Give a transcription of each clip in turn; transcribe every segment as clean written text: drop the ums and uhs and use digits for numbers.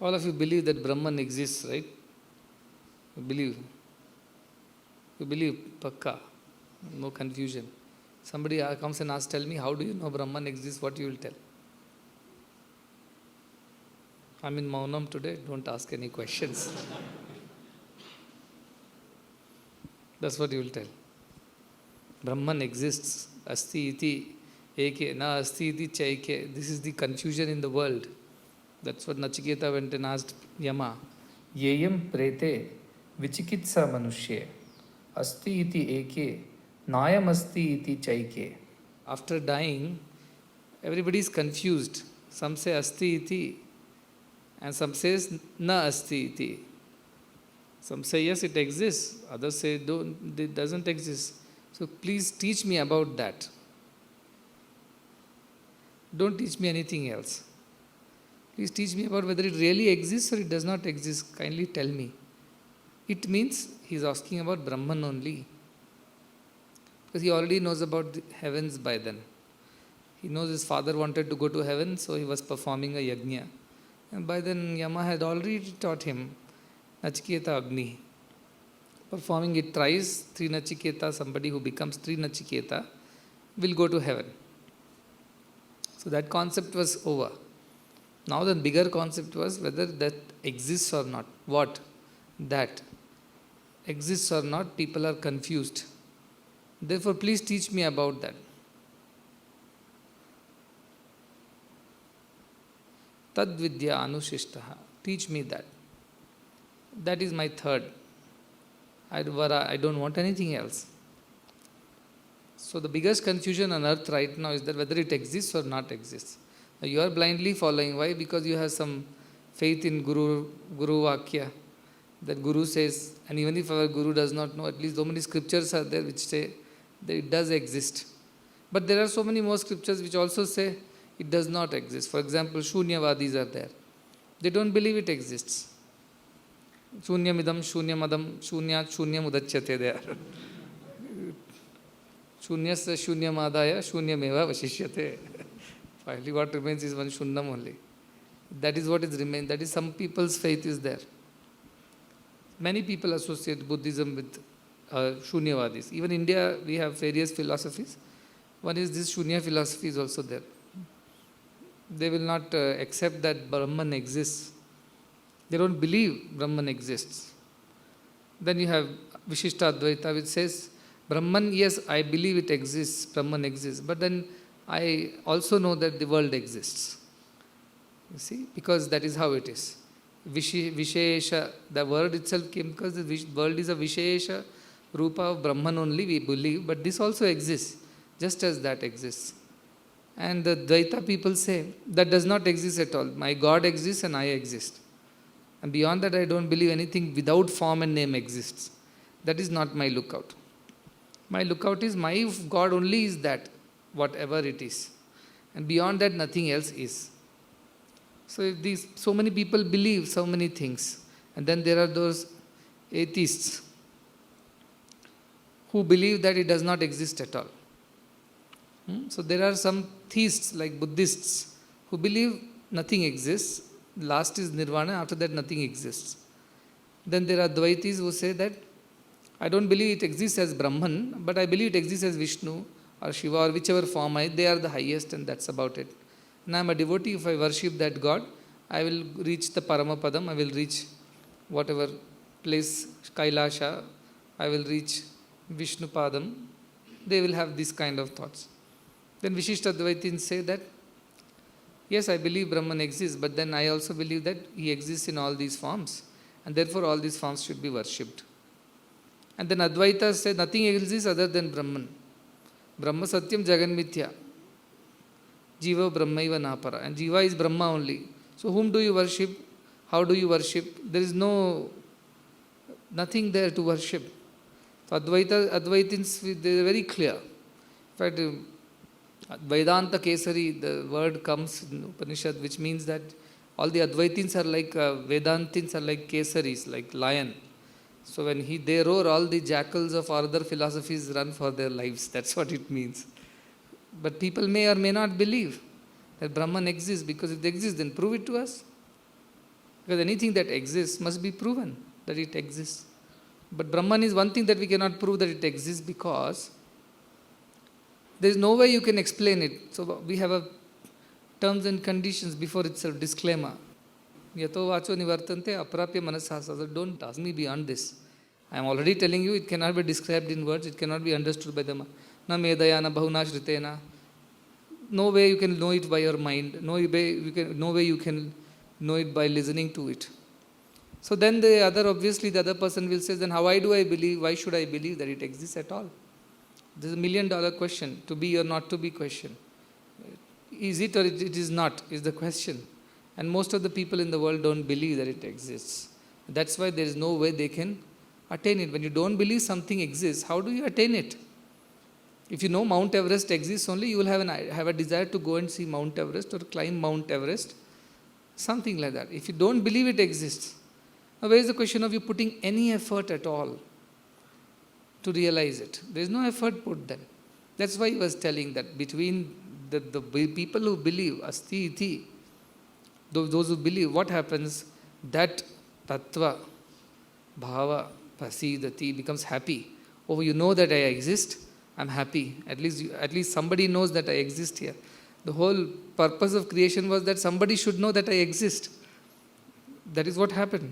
All of you believe that Brahman exists, right? You believe. You believe, pakka. No confusion. Somebody comes and asks, tell me, how do you know Brahman exists? What you will tell? I'm in Maunam today. Don't ask any questions. That's what you will tell. Brahman exists. Asti iti eke, na asti iti chaike. This is the confusion in the world. That's what Nachiketa went and asked Yama. Yeyam prete vichikitsa manushye. Asti iti eke, nayam asti iti chaike. After dying, everybody is confused. Some say asti iti, and some says na asti iti. Some say yes, it exists. Others say it doesn't exist. So please teach me about that. Don't teach me anything else. Please teach me about whether it really exists or it does not exist. Kindly tell me. It means he is asking about Brahman only. Because he already knows about the heavens by then. He knows his father wanted to go to heaven, so he was performing a yajna. And by then Yama had already taught him Nachiketa Agni. Performing it thrice, Tri Nachiketa, somebody who becomes Tri Nachiketa, will go to heaven. So that concept was over. Now the bigger concept was whether that exists or not. What? That exists or not, people are confused. Therefore, please teach me about that. Tad vidya anushishtaha. Teach me that. That is my third. I don't want anything else. So the biggest confusion on earth right now is that whether it exists or not exists. Now you are blindly following. Why? Because you have some faith in Guru Vakya. That Guru says, and even if our Guru does not know, at least so many scriptures are there which say that it does exist. But there are so many more scriptures which also say it does not exist. For example, Shunyavadis are there. They don't believe it exists. Shunyamidam, Shunyamadam, Shunyat, Shunyamudachyate there. Shunyasya, Shunyamadaya, Shunyameva vashishyate. Finally, what remains is one Shunnam only. That is what is remained. That is some people's faith is there. Many people associate Buddhism with Shunyavadis. Even in India, we have various philosophies. One is this Shunya philosophy is also there. They will not accept that Brahman exists. They don't believe Brahman exists. Then you have Vishishta Advaita, which says, Brahman, yes, I believe it exists, Brahman exists, but then I also know that the world exists. You see, because that is how it is. Vishesha, the word itself came because the world is a Vishesha Rupa of Brahman only, we believe, but this also exists, just as that exists. And the Dvaita people say, that does not exist at all. My God exists and I exist. And beyond that, I don't believe anything without form and name exists. That is not my lookout. My lookout is my God only is that, whatever it is. And beyond that, nothing else is. So if so many people believe so many things, and then there are those atheists who believe that it does not exist at all. So there are some theists like Buddhists who believe nothing exists. Last is nirvana, after that nothing exists. Then there are Dvaitis who say that I don't believe it exists as Brahman, but I believe it exists as Vishnu or Shiva or whichever form they are the highest and that's about it. And I am a devotee, if I worship that God, I will reach the Paramapadam, I will reach whatever place, Kailasha, I will reach Vishnu Padam. They will have this kind of thoughts. Then Vishishta Dvaitins say that, yes, I believe Brahman exists, but then I also believe that he exists in all these forms, and therefore all these forms should be worshipped. And then Advaita say nothing exists other than Brahman. Brahma Satyam Jagan Mithya. Jiva Brahmaiva Napara. And Jiva is Brahma only. So whom do you worship? How do you worship? There is nothing there to worship. So Advaitins, they are very clear. In fact, Vedanta Kesari, the word comes in Upanishad, which means that all the Advaitins are like, Vedantins are like Kesaris, like lion. So when they roar, all the jackals of other philosophies run for their lives. That's what it means. But people may or may not believe that Brahman exists, because if they exist, then prove it to us. Because anything that exists must be proven that it exists. But Brahman is one thing that we cannot prove that it exists, because there is no way you can explain it. So we have a terms and conditions before itself, disclaimer. Yato vacho nivartante aprapya manasasa. Don't ask me beyond this. I am already telling you it cannot be described in words, it cannot be understood by the mind. Na medaya na bahuna shritena. No way you can know it by your mind. No way you can know it by listening to it. So then the other person will say, then how do I believe? Why should I believe that it exists at all? This is $1 million question, to be or not to be question. Is it or it is not, is the question. And most of the people in the world don't believe that it exists. That's why there is no way they can attain it. When you don't believe something exists, how do you attain it? If you know Mount Everest exists only, you will have a desire to go and see Mount Everest or climb Mount Everest, something like that. If you don't believe it exists, now where is the question of you putting any effort at all to realize it? There is no effort put then. That's why he was telling that between the people who believe, asti iti, those who believe, what happens? That tattva, bhava, pasidati becomes happy. Oh, you know that I exist, I'm happy. At least somebody knows that I exist here. The whole purpose of creation was that somebody should know that I exist. That is what happened.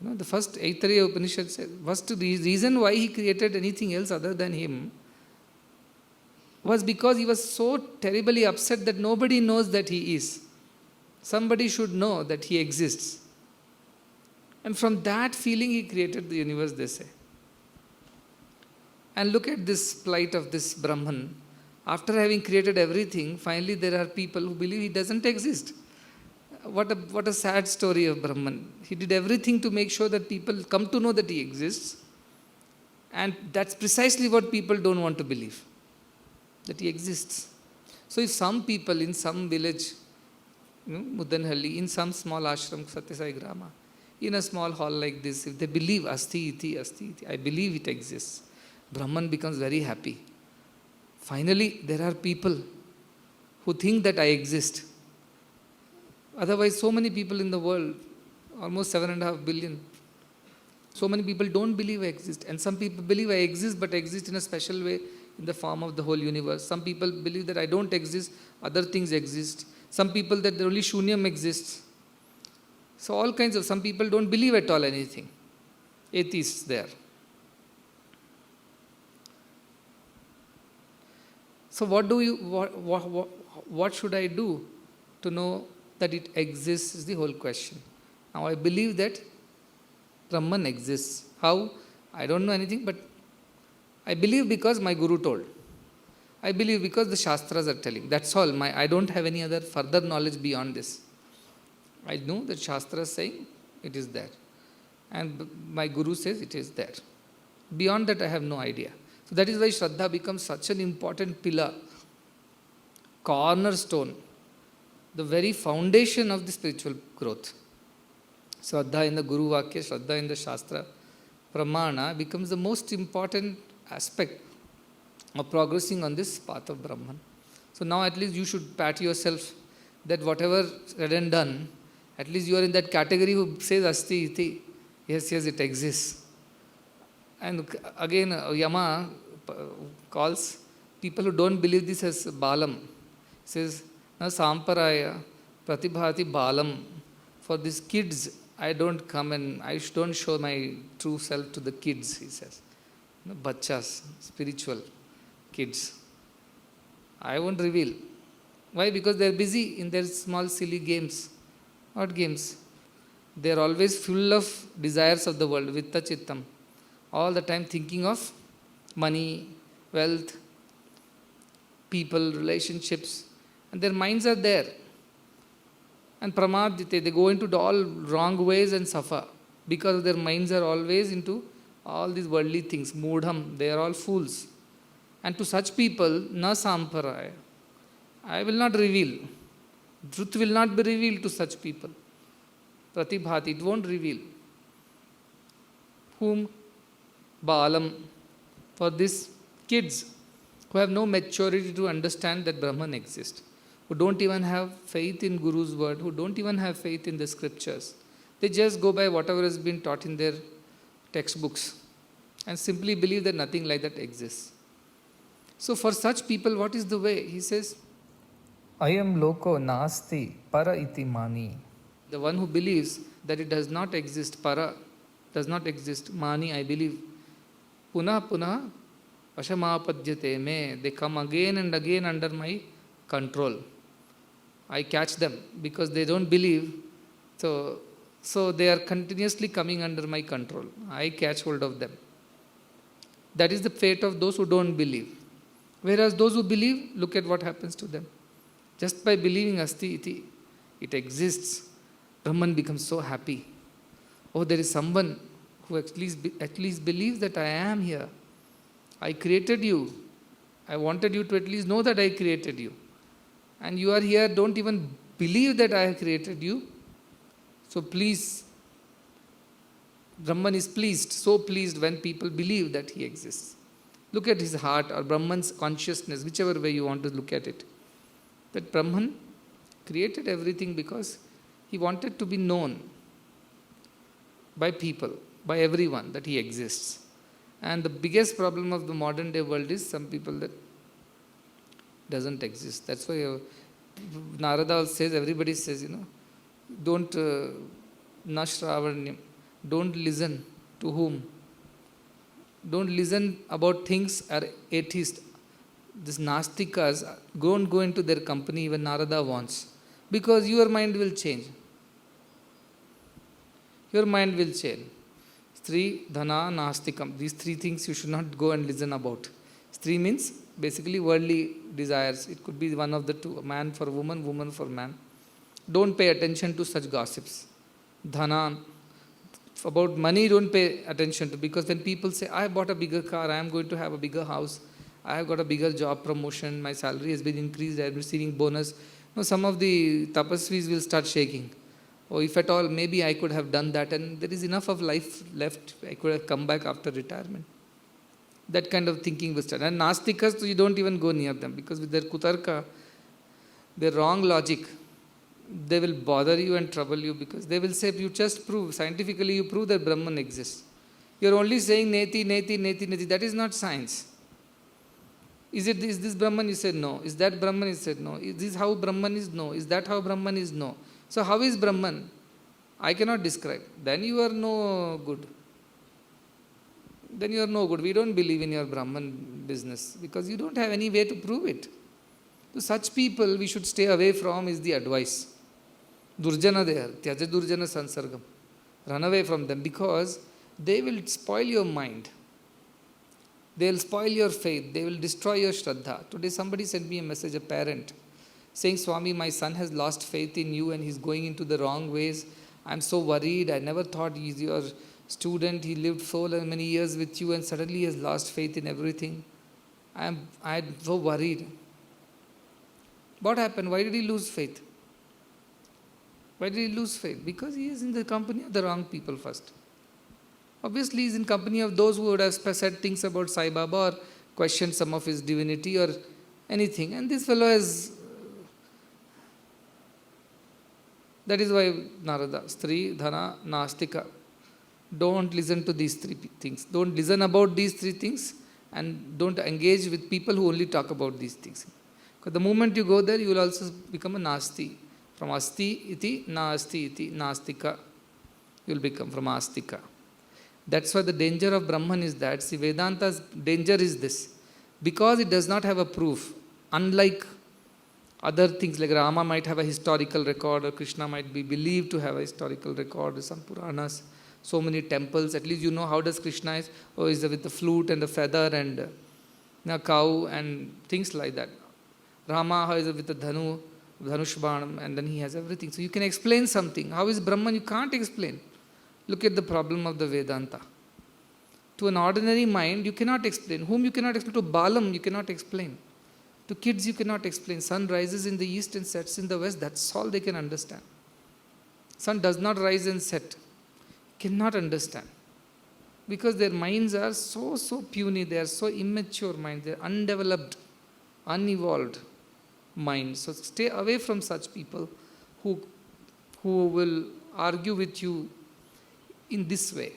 The first Aitareya Upanishad says, first reason why he created anything else other than him was because he was so terribly upset that nobody knows that he is. Somebody should know that he exists. And from that feeling he created the universe, they say. And look at this plight of this Brahman. After having created everything, finally there are people who believe he doesn't exist. What a sad story of Brahman. He did everything to make sure that people come to know that he exists. And that's precisely what people don't want to believe, that he exists. So if some people in some village, Mudanhalli, in some small ashram, Satyasai Grama, in a small hall like this, if they believe asti iti, I believe it exists, Brahman becomes very happy. Finally, there are people who think that I exist. Otherwise, so many people in the world, almost 7.5 billion, so many people don't believe I exist. And some people believe I exist, but exist in a special way in the form of the whole universe. Some people believe that I don't exist, other things exist. Some people that only Shunyam exists. So all kinds of, some people don't believe at all anything. Atheists there. So what should I do to know that it exists is the whole question. Now I believe that Brahman exists. How? I don't know anything, but I believe because my Guru told. I believe because the Shastras are telling. That's all. I don't have any other further knowledge beyond this. I know that Shastra is saying it is there. And my Guru says it is there. Beyond that I have no idea. So that is why Shraddha becomes such an important pillar, cornerstone, the very foundation of the spiritual growth. Shraddha in the Guru Vakya, Shraddha in the Shastra, Pramana becomes the most important aspect of progressing on this path of Brahman. So now at least you should pat yourself that whatever said and done, at least you are in that category who says asti iti. Yes, it exists. And again, Yama calls people who don't believe this as Balam. He says, na samparaya pratibhati Balam. For these kids, I don't come and I don't show my true self to the kids, he says. Bachas, spiritual kids. I won't reveal. Why? Because they are busy in their small silly games. What games? They are always full of desires of the world, vitta chittam. All the time thinking of money, wealth, people, relationships. And their minds are there. And pramadite, they go into all wrong ways and suffer. Because their minds are always into all these worldly things. Mudham, they are all fools. And to such people, na samparaya. I will not reveal. Truth will not be revealed to such people. Pratibhati, it won't reveal. Whom? Balam. For these kids who have no maturity to understand that Brahman exists, who don't even have faith in Guru's word, who don't even have faith in the scriptures, They just go by whatever has been taught in their textbooks and simply believe that nothing like that exists. So for such people, what is the way? He says, Ayam loko nasti para iti mani. The one who believes that it does not exist, para, does not exist, mani, I believe, punah punah vashamapadyate me, they come again and again under my control. I catch them because they don't believe, so they are continuously coming under my control. I catch hold of them. That is the fate of those who don't believe. Whereas those who believe, look at what happens to them. Just by believing asti iti, it exists, Brahman becomes so happy. Oh, there is someone who at least believes that I am here. I created you. I wanted you to at least know that I created you. And you are here, don't even believe that I have created you. So please, Brahman is pleased, so pleased when people believe that he exists. Look at his heart or Brahman's consciousness, whichever way you want to look at it. That Brahman created everything because he wanted to be known by people, by everyone, that he exists. And the biggest problem of the modern day world is some people that doesn't exist. That's why Narada says, everybody says, don't nashravanyam, don't listen to whom? Don't listen about things are atheist. These nastikas, don't go into their company even Narada wants. Because your mind will change. Your mind will change. Stri, dhana, nastikam. These three things you should not go and listen about. Stri means basically worldly desires. It could be one of the two, man for woman, woman for man. Don't pay attention to such gossips. Dhana, about money don't pay attention to, because when people say, I bought a bigger car, I am going to have a bigger house, I have got a bigger job promotion, my salary has been increased, I am receiving bonus. Now some of the tapasvis will start shaking. Oh, if at all, maybe I could have done that and there is enough of life left, I could have come back after retirement. That kind of thinking will start. And nastikas, you don't even go near them, because with their kutarka, their wrong logic, they will bother you and trouble you, because they will say, you just prove, scientifically you prove that Brahman exists. You are only saying neti, neti, neti, neti. That is not science. Is this Brahman? You said no. Is that Brahman? You said no. Is this how Brahman is? No. Is that how Brahman is? No. So how is Brahman? I cannot describe. Then you are no good. Then you are no good. We don't believe in your Brahman business, because you don't have any way to prove it. So such people we should stay away from is the advice. Durjana there, Tyaja Durjana Sansargam. Run away from them, because they will spoil your mind. They will spoil your faith. They will destroy your Shraddha. Today somebody sent me a message, a parent, saying, Swami, my son has lost faith in you and he's going into the wrong ways. I'm so worried. I never thought he's your student. He lived so many years with you and suddenly he has lost faith in everything. I'm so worried. What happened? Why did he lose faith? Why did he lose faith? Because he is in the company of the wrong people first. Obviously, he is in company of those who would have said things about Sai Baba or questioned some of his divinity or anything. And this fellow has... That is why Narada, Stri, Dhana, Nastika. Don't listen to these three things. Don't listen about these three things, and don't engage with people who only talk about these things. Because the moment you go there, you will also become a Nasti. From Asti iti, Nasti iti, Nastika. You will become from Astika. That's why the danger of Brahman is that, see, Vedanta's danger is this. Because it does not have a proof, unlike other things like Rama might have a historical record, or Krishna might be believed to have a historical record, or some Puranas, so many temples, at least you know how does Krishna is. Oh, is with the flute and the feather and a cow and things like that. Rama, how is it with the Dhanushbanam, and then he has everything. So you can explain something. How is Brahman? You can't explain. Look at the problem of the Vedanta. To an ordinary mind, you cannot explain. Whom you cannot explain? To Balam, you cannot explain. To kids, you cannot explain. Sun rises in the east and sets in the west. That's all they can understand. Sun does not rise and set. Cannot understand. Because their minds are so puny. They are so immature minds. They are undeveloped, unevolved minds. So stay away from such people who will argue with you in this way.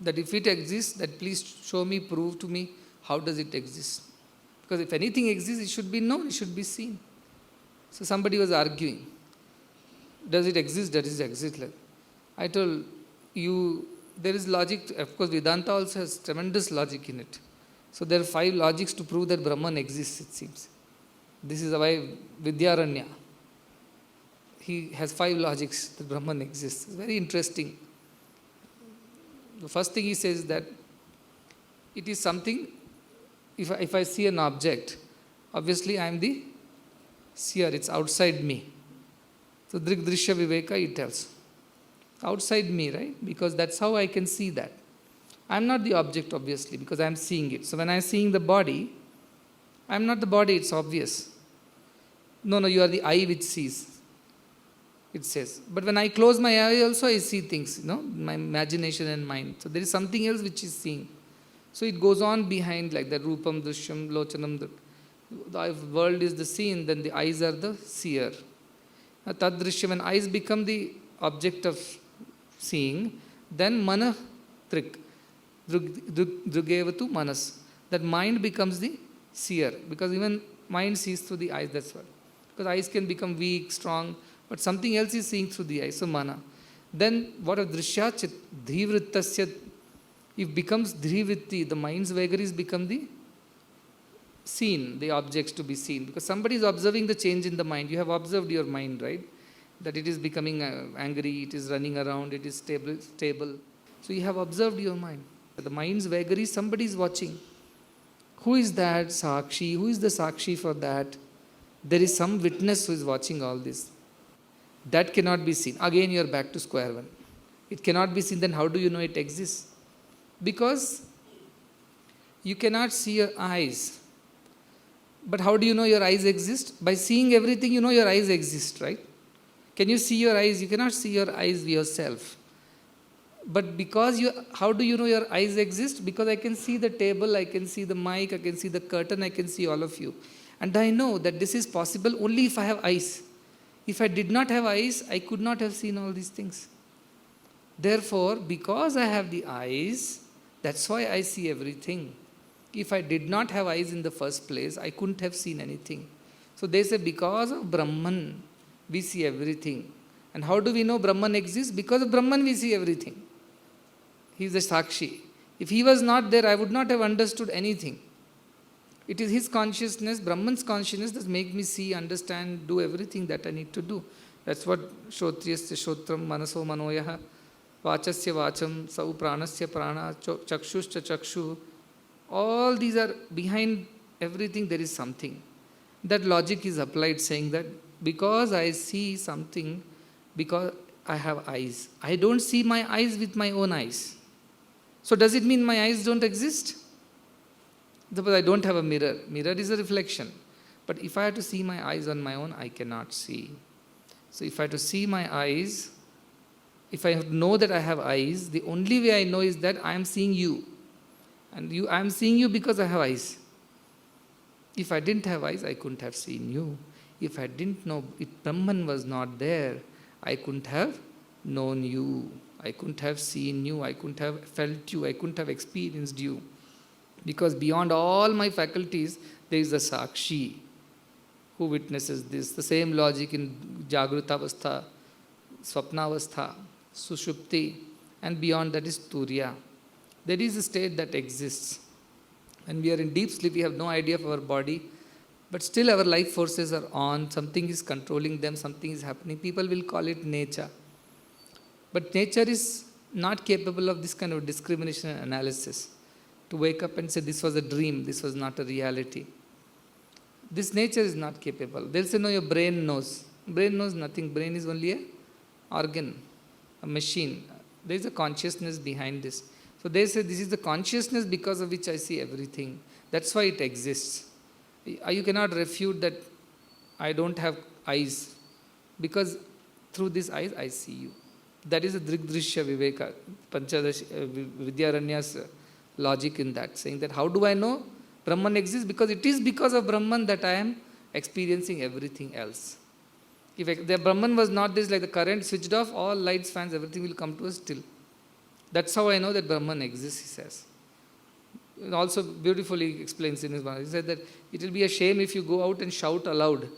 That if it exists, that please show me, prove to me, how does it exist? Because if anything exists, it should be known, it should be seen. So somebody was arguing. Does it exist? Does it exist? I told you, there is logic. Of course, Vedanta also has tremendous logic in it. So there are 5 logics to prove that Brahman exists, it seems. This is why Vidyaranya, he has 5 logics that Brahman exists. It's very interesting. The first thing he says that it is something, if I see an object, obviously I am the seer, it's outside me. So Drik Drishya Viveka, he tells. Outside me, right? Because that's how I can see that. I am not the object, obviously, because I am seeing it. So when I am seeing the body, I am not the body, it's obvious. No, you are the eye which sees, it says. But when I close my eye also, I see things, my imagination and mind. So there is something else which is seeing. So it goes on behind like that, Rupam, Drishyam, Lochanam. The world is the seen, then the eyes are the seer. Tad Drishyam, when eyes become the object of seeing, then Mana Trik. Drugevatu Manas. That mind becomes the seer. Because even mind sees through the eyes, that's what. Because eyes can become weak, strong, but something else is seeing through the eyes. So Mana. Then what of Drishya Dhivrittasya, if becomes Dhrivritti, the mind's vagaries become the seen, the objects to be seen. Because somebody is observing the change in the mind. You have observed your mind, right? That it is becoming angry, it is running around, it is stable. So you have observed your mind. The mind's vagaries, somebody is watching. Who is that Sakshi? Who is the Sakshi for that? There is some witness who is watching all this. That cannot be seen. Again, you are back to square one. It cannot be seen, then how do you know it exists? Because you cannot see your eyes. But how do you know your eyes exist? By seeing everything, you know your eyes exist, right? Can you see your eyes? You cannot see your eyes yourself. But because how do you know your eyes exist? Because I can see the table, I can see the mic, I can see the curtain, I can see all of you. And I know that this is possible only if I have eyes. If I did not have eyes, I could not have seen all these things. Therefore, because I have the eyes, that's why I see everything. If I did not have eyes in the first place, I couldn't have seen anything. So they say because of Brahman, we see everything. And how do we know Brahman exists? Because of Brahman we see everything. He is the Sakshi. If he was not there, I would not have understood anything. It is his consciousness, Brahman's consciousness that makes me see, understand, do everything that I need to do. That's what Shrotriyasya Shrotram, Manaso Manoyaha, Vachasya Vacham, Sau Pranasya Prana, Chakshuscha Chakshu. All these are behind everything, there is something. That logic is applied saying that because I see something, because I have eyes. I don't see my eyes with my own eyes. So does it mean my eyes don't exist? Suppose I don't have a mirror. Mirror is a reflection. But if I have to see my eyes on my own, I cannot see. So if I have to see my eyes, if I know that I have eyes, the only way I know is that I am seeing you. And I am seeing you because I have eyes. If I didn't have eyes, I couldn't have seen you. If I didn't know, if Brahman was not there, I couldn't have known you. I couldn't have seen you. I couldn't have felt you. I couldn't have experienced you. Because beyond all my faculties, there is a Sakshi who witnesses this. The same logic in Jagrutavastha, Swapnavastha, Sushupti, and beyond that is Turiya. There is a state that exists. When we are in deep sleep, we have no idea of our body, but still our life forces are on, something is controlling them, something is happening. People will call it nature. But nature is not capable of this kind of discrimination and analysis. To wake up and say, this was a dream, this was not a reality. This nature is not capable. They'll say, no, your brain knows. Brain knows nothing. Brain is only an organ, a machine. There is a consciousness behind this. So they say, this is the consciousness because of which I see everything. That's why it exists. You cannot refute that I don't have eyes, because through these eyes I see you. That is a Drigdrishya Viveka, Panchadash, Vidyaranya's logic in that, saying that how do I know Brahman exists? Because it is because of Brahman that I am experiencing everything else. If the Brahman was not this, like the current switched off, all lights, fans, everything will come to a still. That's how I know that Brahman exists, he says. And also beautifully explains in his Bhagavad. He said that it will be a shame if you go out and shout aloud,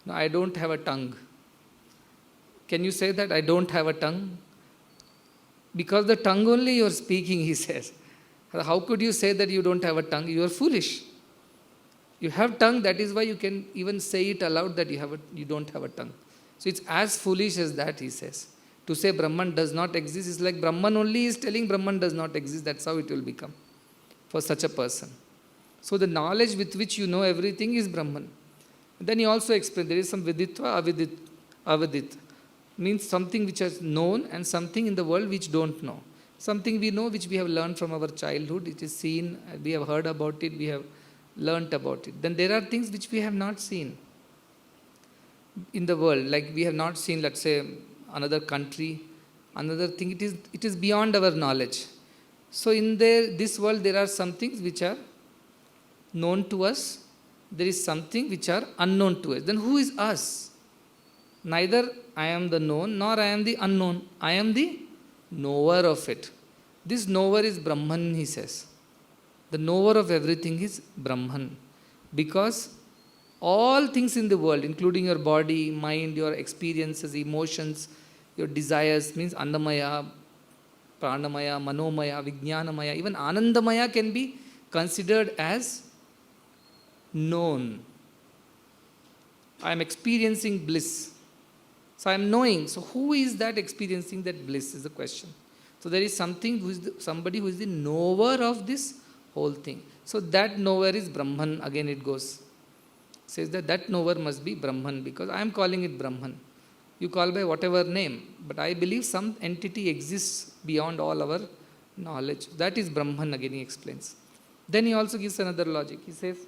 no, I don't have a tongue. Can you say that? I don't have a tongue? Because the tongue only you are speaking, he says. How could you say that you don't have a tongue? You are foolish. You have tongue, that is why you can even say it aloud that you don't have a tongue. So it's as foolish as that, he says. To say Brahman does not exist is like Brahman only is telling Brahman does not exist. That's how it will become for such a person. So the knowledge with which you know everything is Brahman. Then he also explained there is some viditva, avidit. Means something which is known and something in the world which don't know. Something we know which we have learned from our childhood, it is seen, we have heard about it, we have learnt about it. Then there are things which we have not seen in the world, like we have not seen, let's say, another country, another thing. It is beyond our knowledge. So in this world, there are some things which are known to us. There is something which are unknown to us. Then who is us? Neither I am the known, nor I am the unknown. I am the knower of it. This knower is Brahman, he says. The knower of everything is Brahman. Because all things in the world, including your body, mind, your experiences, emotions, your desires, means Annamaya, Pranamaya, Manomaya, Vijnanamaya, even Anandamaya can be considered as known. I am experiencing bliss. So I am knowing. So who is that experiencing that bliss is the question. So there is somebody who is the knower of this whole thing. So that knower is Brahman. Again it goes. Says that knower must be Brahman, because I am calling it Brahman. You call by whatever name, but I believe some entity exists beyond all our knowledge. That is Brahman, again he explains. Then he also gives another logic. He says,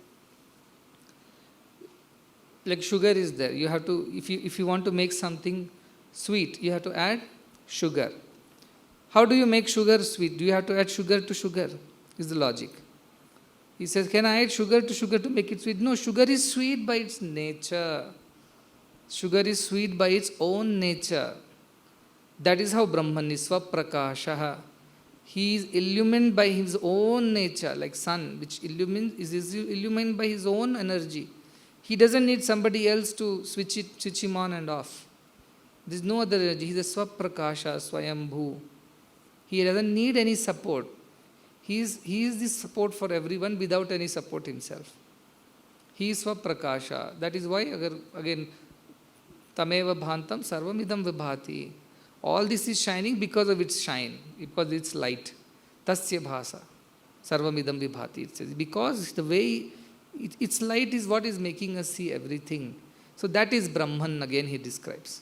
like sugar is there. You have to, if you want to make something sweet, you have to add sugar. How do you make sugar sweet? Do you have to add sugar to sugar? Is the logic. He says, can I add sugar to make it sweet? No, sugar is sweet by its nature. Sugar is sweet by its own nature. That is how Brahman is Svaprakashaha. He is illumined by his own nature, like sun, which is illumined by his own energy. He doesn't need somebody else to switch him on and off. There is no other energy. He is a Svaprakasha, Swayambhu. He doesn't need any support. He is the support for everyone without any support himself. He is Svaprakasha. That is why, again, Tameva Bhantam Sarvamidam Vibhati. All this is shining because of its shine, because its light. Tasya Bhasa. Sarvamidam Vibhati. It says, because the way its light is what is making us see everything. So that is Brahman, again he describes.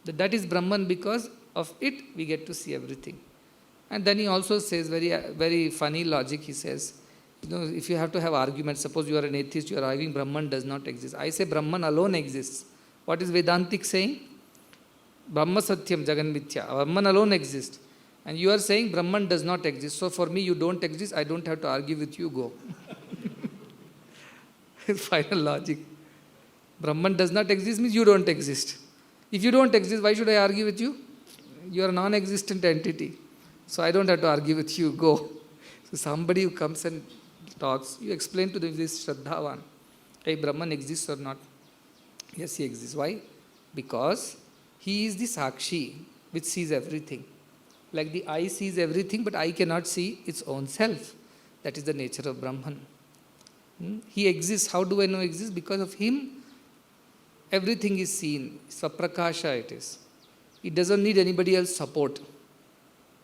That is Brahman, because of it we get to see everything. And then he also says, very, very funny logic, he says, if you have to have arguments, suppose you are an atheist, you are arguing Brahman does not exist. I say Brahman alone exists. What is Vedantic saying? Brahma Satyam Jagan Mithya. Brahman alone exists. And you are saying Brahman does not exist. So for me, you don't exist. I don't have to argue with you. Go. Final logic. Brahman does not exist means you don't exist. If you don't exist, why should I argue with you? You are a non-existent entity. So I don't have to argue with you. Go. So somebody who comes and talks, you explain to them this Shraddhavan. Hey, Brahman exists or not? Yes, he exists. Why? Because he is the Sakshi which sees everything. Like the eye sees everything, but eye cannot see its own self. That is the nature of Brahman. He exists. How do I know he exists? Because of him, everything is seen. Svaprakasha it is. It doesn't need anybody else's support.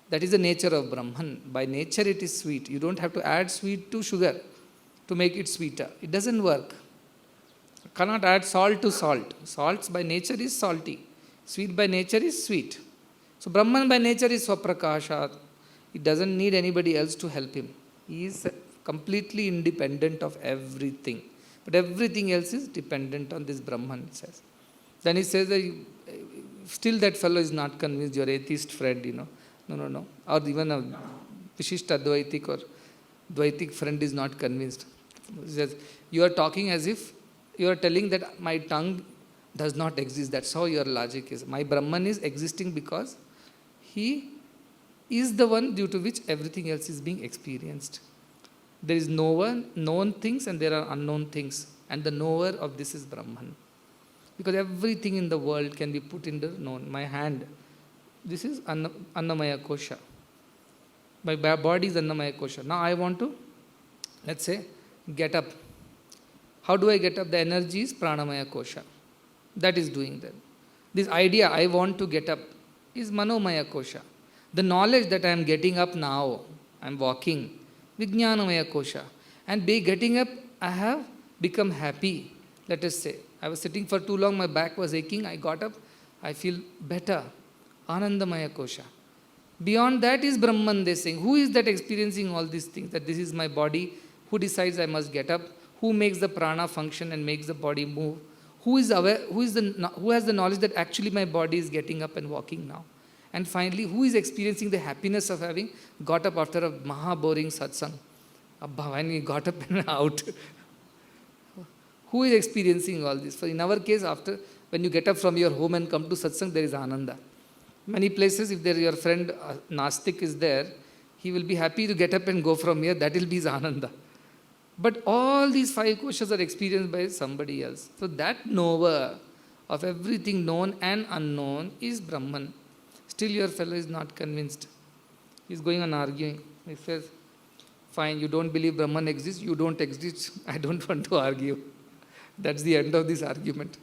That is the nature of Brahman. By nature it is sweet. You don't have to add sweet to sugar to make it sweeter. It doesn't work. You cannot add salt to salt. Salt by nature is salty. Sweet by nature is sweet. So Brahman by nature is Svaprakasha. It doesn't need anybody else to help him. He is completely independent of everything. But everything else is dependent on this Brahman, it says. Then he says that still that fellow is not convinced, your atheist friend, No. Or even a Vishishta Advaitik or Dvaitik friend is not convinced. He says, you are talking as if you are telling that my tongue does not exist. That's how your logic is. My Brahman is existing because he is the one due to which everything else is being experienced. There is known things and there are unknown things. And the knower of this is Brahman. Because everything in the world can be put in the known. My hand, this is Annamaya Kosha. My body is Annamaya Kosha. Now I want to, let's say, get up. How do I get up? The energy is Pranamaya Kosha. That is doing that. This idea, I want to get up, is Manomaya Kosha. The knowledge that I am getting up now, I am walking, Vijnanamaya Kosha. And by getting up, I have become happy. Let us say, I was sitting for too long, my back was aching, I got up, I feel better. Anandamaya Kosha. Beyond that is Brahman, they saying. Who is that experiencing all these things? That this is my body. Who decides I must get up? Who makes the prana function and makes the body move? Who is aware? Who has the knowledge that actually my body is getting up and walking now? And finally, who is experiencing the happiness of having got up after a maha boring satsang? Abba, when we got up and out. Who is experiencing all this? For in our case, after when you get up from your home and come to satsang, there is ananda. Many places, if there your friend Nastik is there, he will be happy to get up and go from here. That will be his ananda. But all these 5 koshas are experienced by somebody else. So that knower of everything known and unknown is Brahman. Still your fellow is not convinced. He is going on arguing. He says, fine, you don't believe Brahman exists, you don't exist, I don't want to argue. That's the end of this argument.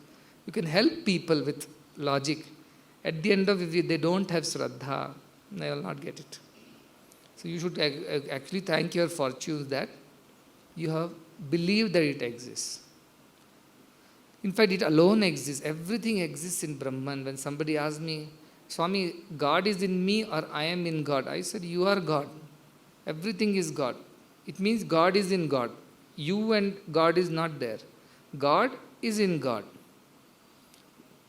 You can help people with logic. At the end of it, if they don't have Shraddha, they will not get it. So you should actually thank your fortunes that you have believed that it exists. In fact, it alone exists. Everything exists in Brahman. When somebody asks me, Swami, God is in me or I am in God? I said, you are God. Everything is God. It means God is in God. You and God is not there. God is in God.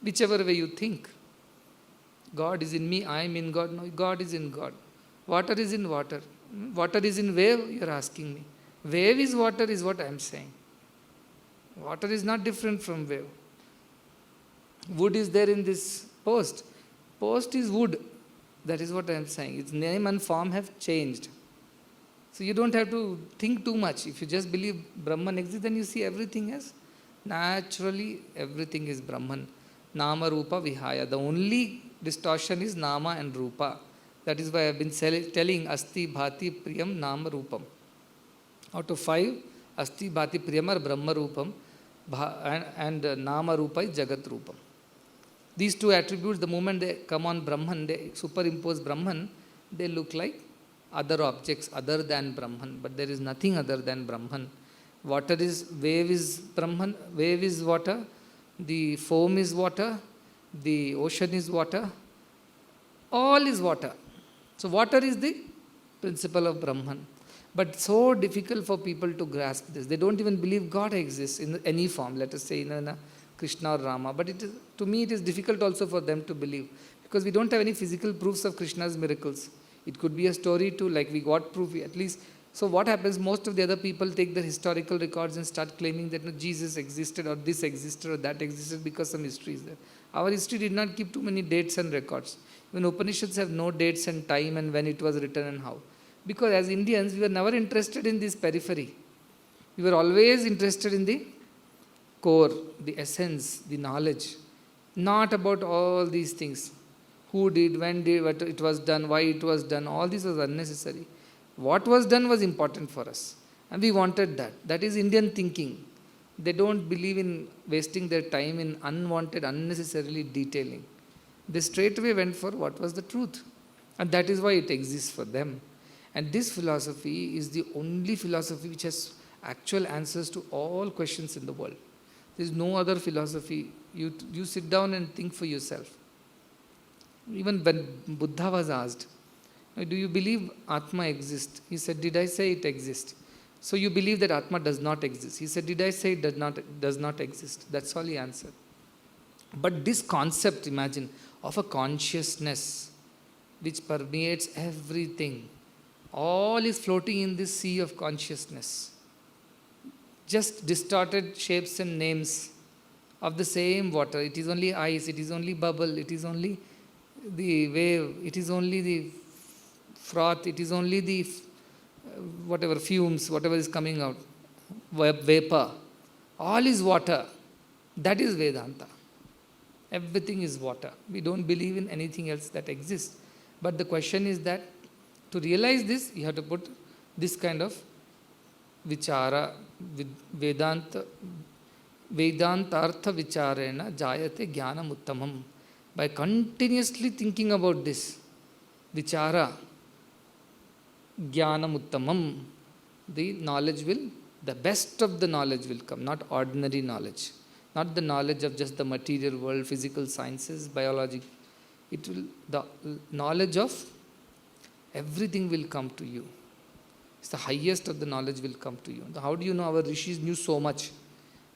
Whichever way you think. God is in me, I am in God. No, God is in God. Water is in water. Water is in wave, you are asking me. Wave is water is what I am saying. Water is not different from wave. Wood is there in this post. Post is wood. That is what I am saying. Its name and form have changed. So you don't have to think too much. If you just believe Brahman exists, then you see everything as naturally everything is Brahman. Nama Rupa Vihaya. The only distortion is Nama and Rupa. That is why I have been telling Asti Bhati Priyam Nama Rupam. Out of 5, Asti Bhati Priyam are Brahma Rupam and Nama Rupa is Jagat Rupam. These 2 attributes, the moment they come on Brahman, they superimpose Brahman, they look like other objects other than Brahman. But there is nothing other than Brahman. Water is, wave is Brahman, wave is water, the foam is water, the ocean is water, all is water. So water is the principle of Brahman. But so difficult for people to grasp this. They don't even believe God exists in any form, let us say in a Krishna or Rama. But it is, to me it is difficult also for them to believe. Because we don't have any physical proofs of Krishna's miracles. It could be a story too, like we got proof at least. So what happens, most of the other people take the historical records and start claiming that no, Jesus existed or this existed or that existed because some history is there. Our history did not keep too many dates and records. Even Upanishads have no dates and time and when it was written and how. Because as Indians, we were never interested in this periphery. We were always interested in the core, the essence, the knowledge. Not about all these things. Who did, when did, what it was done, why it was done. All this was unnecessary. What was done was important for us. And we wanted that. That is Indian thinking. They don't believe in wasting their time in unwanted, unnecessarily detailing. They straightaway went for what was the truth. And that is why it exists for them. And this philosophy is the only philosophy which has actual answers to all questions in the world. There is no other philosophy. You sit down and think for yourself. Even when Buddha was asked, do you believe Atma exists? He said, did I say it exists? So you believe that Atma does not exist. He said, did I say it does not exist? That's all he answered. But this concept, imagine, of a consciousness which permeates everything, all is floating in this sea of consciousness. Just distorted shapes and names of the same water. It is only ice, it is only bubble, it is only the wave, it is only the froth, it is only the whatever fumes, whatever is coming out, vapor. All is water. That is Vedanta. Everything is water. We don't believe in anything else that exists. But the question is that to realize this, you have to put this kind of vichara, Vedanta, Vedantartha vicharena jayate jnanam uttamam. By continuously thinking about this, vichara, jnanam uttamam, the knowledge will, the best of the knowledge will come, not ordinary knowledge. Not the knowledge of just the material world, physical sciences, biology. It will, the knowledge of everything will come to you. It's the highest of the knowledge will come to you. How do you know our rishis knew so much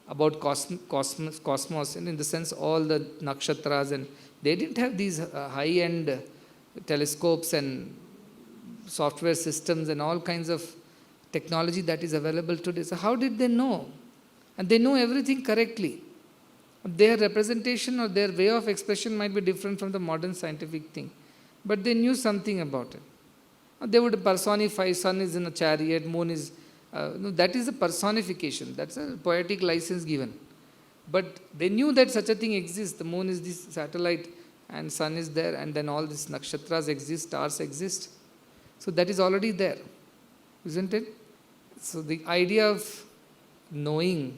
about cosmos, and in the sense all the nakshatras, and they didn't have these high-end telescopes and software systems and all kinds of technology that is available today. So how did they know? And they know everything correctly. Their representation or their way of expression might be different from the modern scientific thing, but they knew something about it. They would personify, sun is in a chariot, moon is, no, that is a personification, that's a poetic license given. But they knew that such a thing exists, the moon is this satellite and sun is there, and then all these nakshatras exist, stars exist. So that is already there, isn't it? So the idea of knowing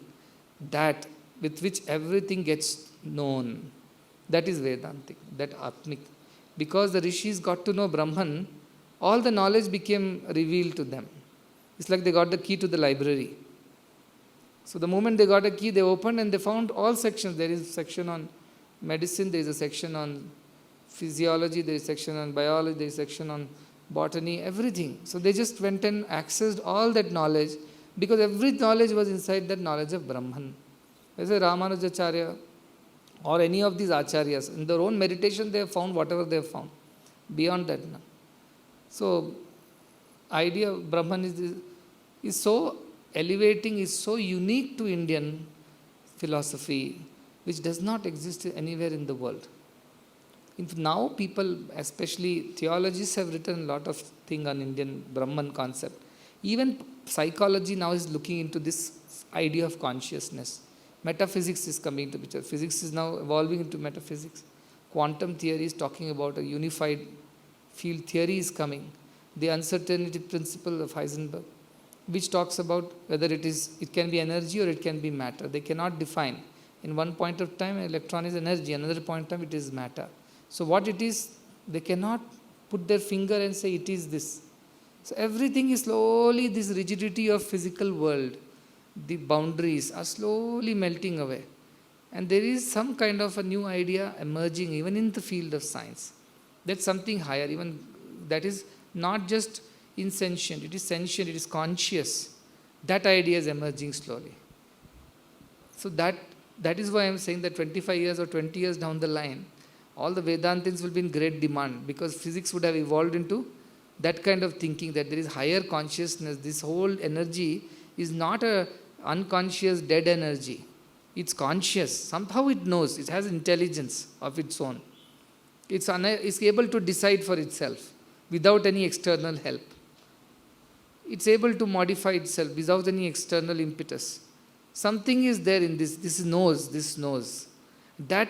that with which everything gets known, that is Vedantic, that Atmic. Because the rishis got to know Brahman, all the knowledge became revealed to them. It's like they got the key to the library. So the moment they got a key, they opened and they found all sections. There is a section on medicine, there is a section on physiology, there is a section on biology, there is a section on botany, everything. So they just went and accessed all that knowledge, because every knowledge was inside that knowledge of Brahman. As a Ramanujacharya or any of these acharyas, in their own meditation they have found whatever they have found. Beyond that, no. So, idea of Brahman is so elevating, is so unique to Indian philosophy, which does not exist anywhere in the world. Now people, especially theologists, have written a lot of things on Indian Brahman concept. Even psychology now is looking into this idea of consciousness. Metaphysics is coming into picture. Physics is now evolving into metaphysics. Quantum theory is talking about a unified field theory is coming. The uncertainty principle of Heisenberg, which talks about whether it can be energy or it can be matter. They cannot define. In one point of time, an electron is energy, another point of time it is matter. So what it is, they cannot put their finger and say it is this. So everything is slowly, this rigidity of physical world, the boundaries are slowly melting away. And there is some kind of a new idea emerging even in the field of science. That's something higher, even that is not just insentient, it is sentient, it is conscious. That idea is emerging slowly. So that is why I am saying that 25 years or 20 years down the line, all the Vedantins will be in great demand, because physics would have evolved into that kind of thinking, that there is higher consciousness. This whole energy is not a unconscious dead energy. It's conscious. Somehow it knows. It has intelligence of its own. It's able to decide for itself without any external help. It's able to modify itself without any external impetus. Something is there in this. This knows. That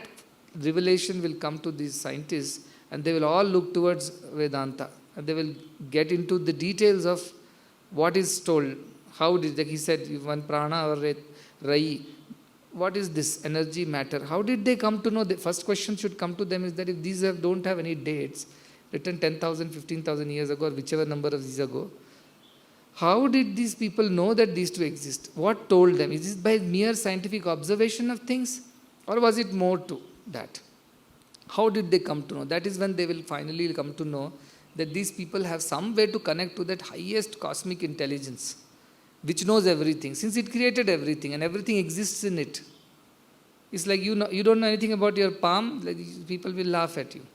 revelation will come to these scientists, and they will all look towards Vedanta. And they will get into the details of what is told. How did, like he said, one prana or rai, what is this energy, matter? How did they come to know? The first question should come to them is that if these don't have any dates, written 10,000, 15,000 years ago, or whichever number of years ago, how did these people know that these two exist? What told them? Is it by mere scientific observation of things, or was it more to that? How did they come to know? That is when they will finally come to know that these people have some way to connect to that highest cosmic intelligence, which knows everything, since it created everything and everything exists in it. It's like you don't know anything about your palm, like people will laugh at you.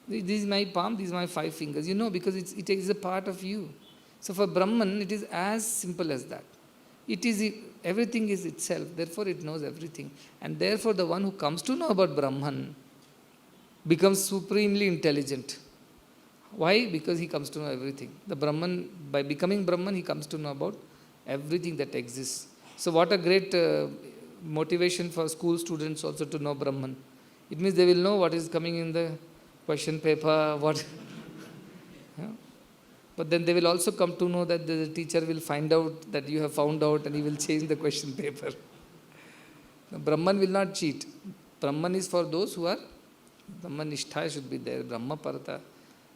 This is my palm, these are my 5 fingers. Because it is a part of you. So for Brahman, it is as simple as that. It is, everything is itself, therefore it knows everything. And therefore the one who comes to know about Brahman becomes supremely intelligent. Why? Because he comes to know everything. The Brahman, by becoming Brahman, he comes to know about everything that exists. So what a great motivation for school students also to know Brahman. It means they will know what is coming in the question paper, what... Yeah. But then they will also come to know that the teacher will find out that you have found out and he will change the question paper. Now, Brahman will not cheat. Brahman is for those who are, Brahman Nishtha should be there, Brahma Parata.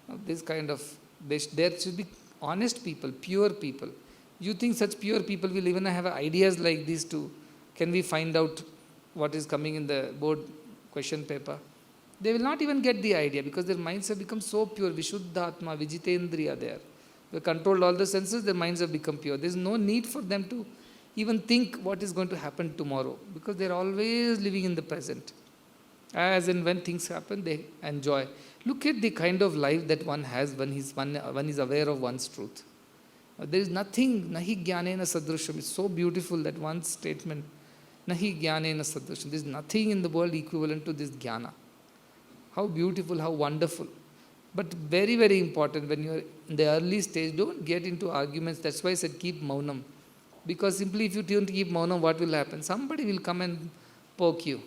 Now, this kind of, there should be honest people, pure people. You think such pure people will even have ideas like these too? Can we find out what is coming in the board question paper? They will not even get the idea because their minds have become so pure. Vishuddha Atma, Vijitendriya there. They controlled all the senses, their minds have become pure. There is no need for them to even think what is going to happen tomorrow because they are always living in the present. As and when things happen, they enjoy. Look at the kind of life that one has when one is aware of one's truth. There is nothing, nahi jnanena sadrusham. It's so beautiful, that one statement, nahi jnanena sadrusham. There is nothing in the world equivalent to this jnana. How beautiful, how wonderful. But very, very important, when you are in the early stage, don't get into arguments. That's why I said keep maunam. Because simply if you don't keep maunam, what will happen? Somebody will come and poke you.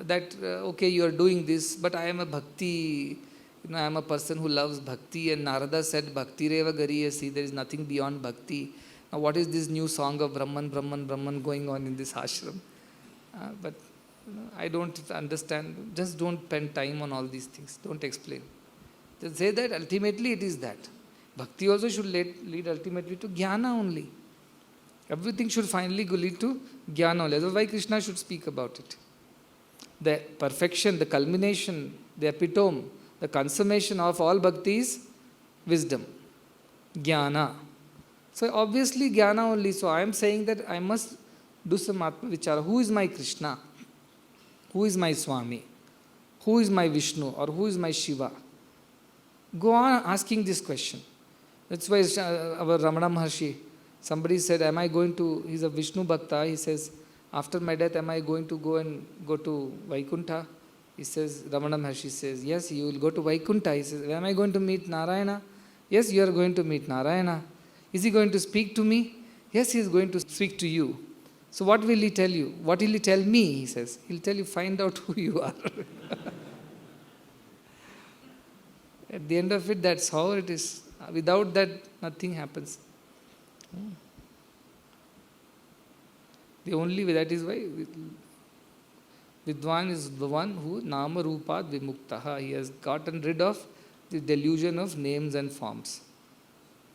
That, okay, you are doing this, but I am a bhakti, I am a person who loves bhakti, and Narada said, Bhakti Reva Gariyasi, there is nothing beyond bhakti. Now what is this new song of Brahman, Brahman, Brahman going on in this ashram? But I don't understand. Just don't spend time on all these things. Don't explain. Just say that ultimately it is that. Bhakti also should lead ultimately to jnana only. Everything should finally lead to jnana only. That's why Krishna should speak about it. The perfection, the culmination, the epitome, the consummation of all bhakti is wisdom, jnana. So obviously jnana only. So I am saying that I must do some atma vichara. Who is my Krishna? Who is my Swami? Who is my Vishnu? Or who is my Shiva? Go on asking this question. That's why our Ramana Maharshi, somebody said, am I going to, he's a Vishnu Bhakta, he says, after my death, am I going to go to Vaikuntha? He says, Ramana Maharshi says, yes, you will go to Vaikuntha. He says, am I going to meet Narayana? Yes, you are going to meet Narayana. Is he going to speak to me? Yes, he is going to speak to you. So what will he tell you? What will he tell me? He says, he'll tell you, find out who you are. At the end of it, that's how it is. Without that, nothing happens. The only way, that is why Vidwan is the one who Nama Rupad Vimuktaha. He has gotten rid of the delusion of names and forms.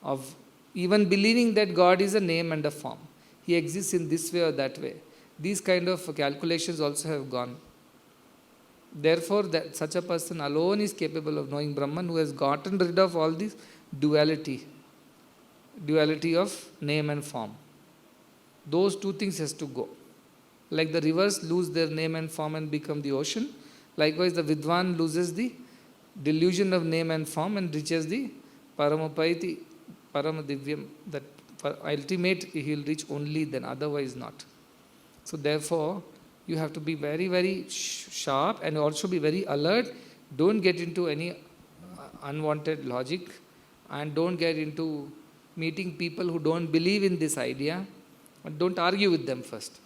Of even believing that God is a name and a form. He exists in this way or that way. These kind of calculations also have gone. Therefore, that such a person alone is capable of knowing Brahman, who has gotten rid of all this duality of name and form. Those two things has to go. Like the rivers lose their name and form and become the ocean, likewise the Vidwan loses the delusion of name and form and reaches the Paramapaiti, Paramadivyam, that ultimate he will reach only then, otherwise not. So therefore, you have to be very, very sharp and also be very alert. Don't get into any unwanted logic and don't get into meeting people who don't believe in this idea. And don't argue with them first.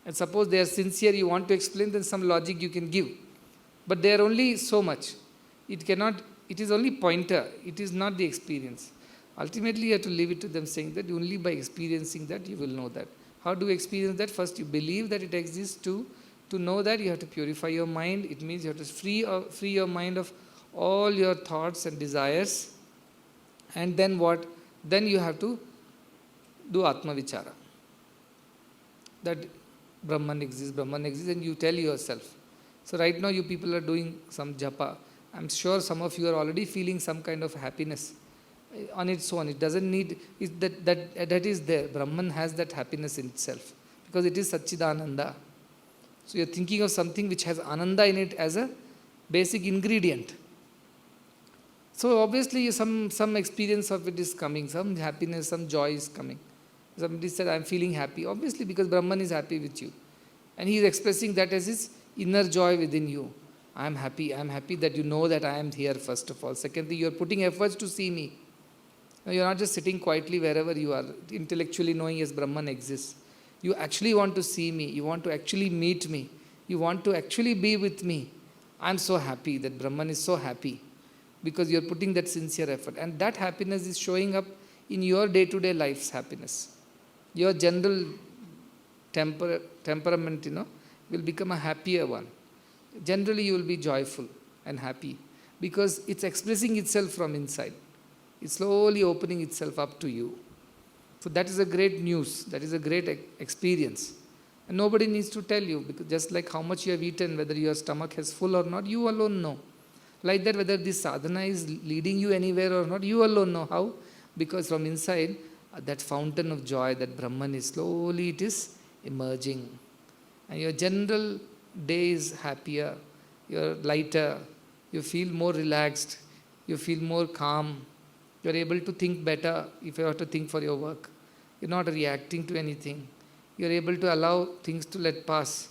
And suppose they are sincere, you want to explain, then some logic you can give. But they are only so much. It is only pointer. It is not the experience. Ultimately, you have to leave it to them, saying that only by experiencing that you will know that. How do you experience that? First, you believe that it exists too. To know that, you have to purify your mind. It means you have to free your mind of all your thoughts and desires. And then what? Then you have to do Atma Vichara. That Brahman exists, and you tell yourself. So right now, you people are doing some japa. I'm sure some of you are already feeling some kind of happiness on its own. It doesn't need, that is there. Brahman has that happiness in itself because it is Satchidananda. So you're thinking of something which has Ananda in it as a basic ingredient. So obviously some experience of it is coming, some happiness, some joy is coming. Somebody said, I'm feeling happy. Obviously, because Brahman is happy with you. And he is expressing that as his inner joy within you. I am happy. I am happy that you know that I am here, first of all. Secondly, you are putting efforts to see me. Now, you are not just sitting quietly wherever you are, intellectually knowing yes, Brahman exists. You actually want to see me. You want to actually meet me. You want to actually be with me. I am so happy that Brahman is so happy because you are putting that sincere effort. And that happiness is showing up in your day-to-day life's happiness. Your general temperament, will become a happier one. Generally, you will be joyful and happy because it's expressing itself from inside. It's slowly opening itself up to you. So that is a great news. That is a great experience. And nobody needs to tell you, because just like how much you have eaten, whether your stomach is full or not, you alone know. Like that, whether this sadhana is leading you anywhere or not, you alone know how. Because from inside, that fountain of joy, that Brahman is slowly, it is emerging. And your general day is happier, you're lighter, you feel more relaxed, you feel more calm, you're able to think better if you have to think for your work. You're not reacting to anything. You're able to allow things to let pass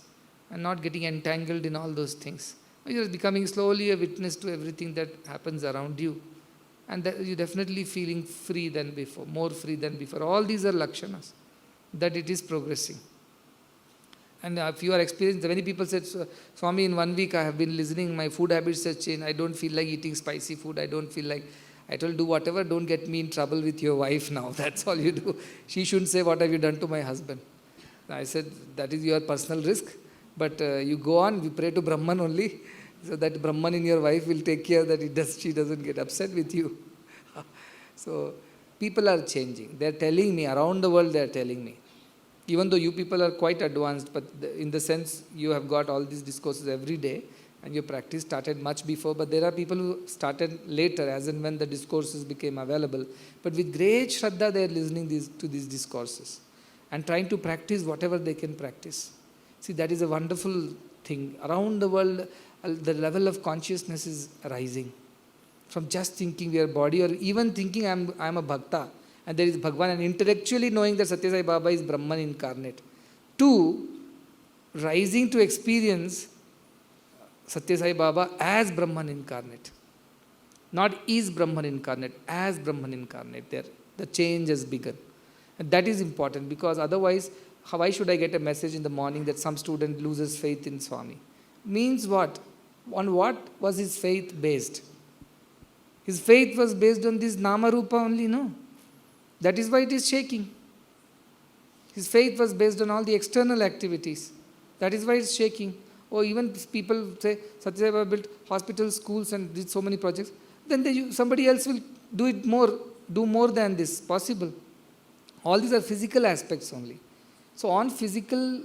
and not getting entangled in all those things. You're becoming slowly a witness to everything that happens around you. And that you're definitely feeling free than before, more free than before. All these are lakshanas, that it is progressing. And if you are experiencing, many people said, Swami, in 1 week I have been listening, my food habits have changed, I don't feel like eating spicy food, I don't feel like, I told, do whatever, don't get me in trouble with your wife now, that's all you do. She shouldn't say, what have you done to my husband? I said, that is your personal risk, but you go on, we pray to Brahman only, so that Brahman in your wife will take care that she doesn't get upset with you. So, people are changing. They are telling me, around the world they are telling me. Even though you people are quite advanced, but in the sense you have got all these discourses every day, and your practice started much before, but there are people who started later, as and when the discourses became available. But with great Shraddha they are listening to these discourses and trying to practice whatever they can practice. See, that is a wonderful thing. Around the world, the level of consciousness is rising. From just thinking we are body, or even thinking I am a bhakta and there is Bhagwan, and intellectually knowing that Satya Sai Baba is Brahman incarnate, to rising to experience Satya Sai Baba as Brahman incarnate. Not is Brahman incarnate, as Brahman incarnate. There, the change has begun. And that is important, because otherwise, why should I get a message in the morning that some student loses faith in Swami? Means what? On what was his faith based? His faith was based on this Nama Rupa only, no? That is why it is shaking. His faith was based on all the external activities. That is why it's shaking. Or even people say, Satya Sai Baba built hospitals, schools and did so many projects. Then somebody else will do more than this possible. All these are physical aspects only. So on physical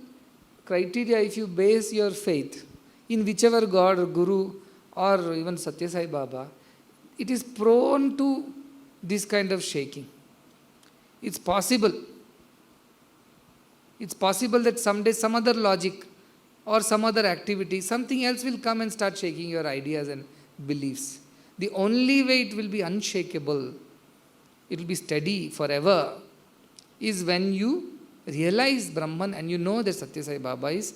criteria, if you base your faith in whichever God or Guru or even Satya Sai Baba, it is prone to this kind of shaking. It's possible. It's possible that someday some other logic or some other activity, something else will come and start shaking your ideas and beliefs. The only way it will be unshakable, it will be steady forever, is when you realize Brahman and you know that Satya Sai Baba is